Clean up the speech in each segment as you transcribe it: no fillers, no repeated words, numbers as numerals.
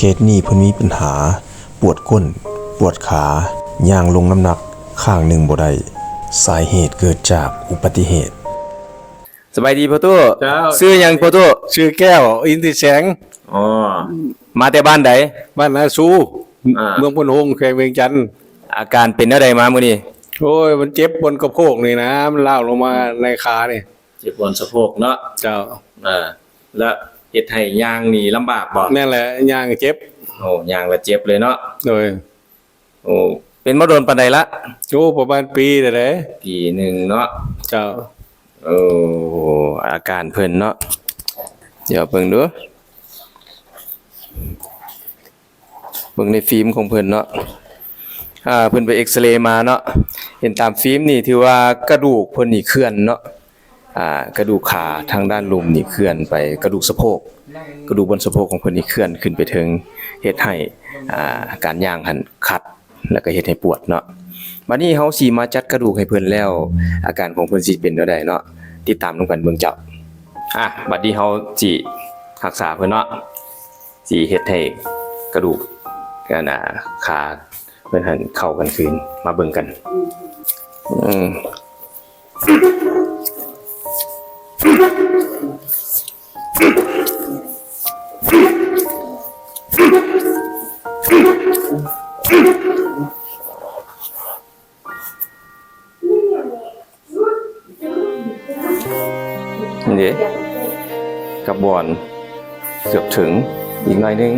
เคสนี้เพิ่นมีปัญหาปวดก้นปวดขาย่างลงน้ำหนักข้างหนึ่งบ่ได้สาเหตุเกิดจากอุบัติเหตุสบายดีพ่อตู้ เจ้า ซื้อหยังพ่อตู้ ชื่อแก้วอินทิแสง อ๋อมาแต่บ้านใด บ้านนาซู อ่า เมืองพนหงส์แขวงเวียงจันทน์ อาการเป็นอะไรมามื้อนี้ โอ้ยมันเจ็บบนกระโพกนี่นะมันล่าวลงมาในขานี่ เจ็บบนสะโพกเนาะ เจ้า แล้วเฮ็ดให้ย่างนี่ลำบากบ่ นั่นแหละย่างเจ็บ โอ้ย่างแล้วเจ็บเลยเนาะ โดย โอ้เป็นมาโดนปานใดละ โอ้ประมาณปีแต่ไหน ปีหนึงเนาะ เจ้า โอ้อาการเพิ่นเนาะเดี๋ยวเบิ่งดูเบิ่งในฟิล์มของเพิ่นเนาะเพิ่นไปเอ็กซเรย์มาเนาะเห็นตามฟิล์มนี่ถือว่ากระดูกเพิ่นนี่เคลื่อนเนาะกระดูกขาทางด้านลุมนี่เคลื่อนไปกระดูกสะโพกกระดูกบนสะโพกของเพิ่นนี่เคลื่อนขึ้นไปถึงเฮ็ดให้การย่างหันคัดแล้วก็เฮ็ดให้ปวดเนาะบัดนี้เฮาสิมาจัดกระดูกให้เพิ่นแล้ว อาการของเพิ่นสิเป็นจังไดเนาะติดตามนำกันเบิ่งเจ้าบัดนี้เฮาสิรักษาเพิ่นเนาะสิเฮ็ดให้กระดูกกันขาเพิ่นหันเข้ากันคืนมาเบิ่งกันนี่กับบอนเกือบถึงอีกหน่อยนึง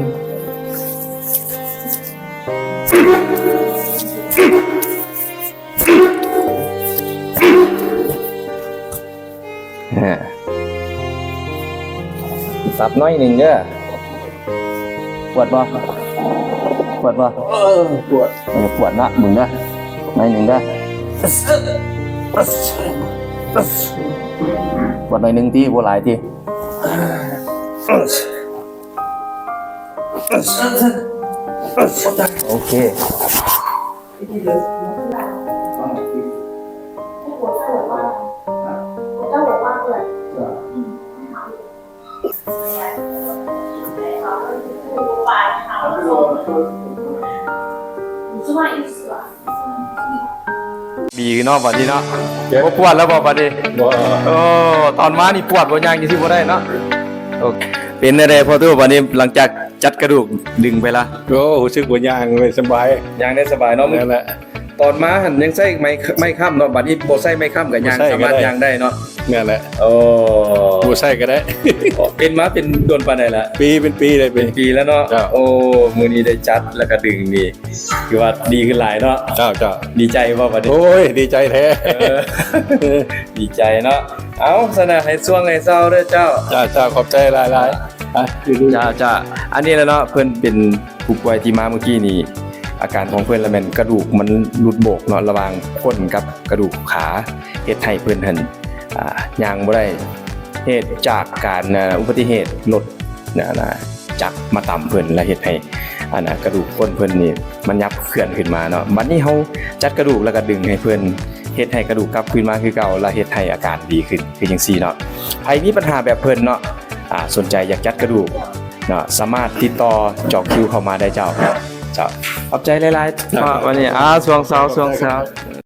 สับน้อยหนึ่งเด้อปวดบ่ปวดบ่ปวดปวดนะมึงเด้อน้อยหนึ่งเด้อปวดหน่อยหนึ่งที่บ่หลายที่โอเคบีเนาะบัดนี้เนาะบ่ปวดแล้วบ่บัดนี้ตอนมานี่ปวดบ่ย่างอยู่ที่บ่ได้เนาะโอเคเป็นได้พอตู้บัดนี้หลังจากจัดกระดูกดึงไปละ โอ้รู้สึกว่าย่างเลยสบาย ย่างได้สบายเนาะ นั่นแหละ ตอนมาหันยังใส่ไม้ค้ำเนาะบัดนี้บ่ใส่ไม้ค้ำก็ย่างสามารถย่างได้เนาะ นั่นแหละ โอ้ บ่ใส่ก็ได้ เป็นมาเป็นโดนปานใดละ เป็นปีเลยเป็น ปีแล้วเนาะ ครับ โอ้มื้อนี้ได้จัดแล้วก็ดึงนี่คือว่าดีขึ้นหลายเนาะ เจ้า ดีใจบ่บัดนี้ โอ้ยดีใจแท้ ดีใจเนาะเอาสนะให้ช่วงให้เศร้าเด้อเจ้า จ้าขอบใจหลายๆ จ้าอันนี้แหละเนาะเพิ่นเป็นผู้ป่วยที่มาเมื่อกี้นี่อาการของเพิ่นละแม่นกระดูกมันหลุดโบกเนาะระหว่างก้นกับกระดูกขาเฮ็ดให้เพิ่นหั่นย่างบ่ได้เหตุจากการอุบัติเหตุรถจักรมาต่ำเพิ่นแล้วเฮ็ดให้กระดูกก้นเพิ่นนี่มันยับเคลื่อนขึ้นมาเนาะบัดนี้เฮาจัดกระดูกแล้วก็ดึงให้เพิ่นเฮ็ดให้กระดูกกลับคืนมาคือเก่าแล้วเฮ็ดให้อาการดีขึ้นคือจังซี่เนาะใครมีปัญหาแบบเพิ่นเนาะสนใจอยากจัดกระดูกเนาะสามารถติดต่อจองคิวเข้ามาได้เจ้าขอบใจหลายๆวันนี้สวงเซา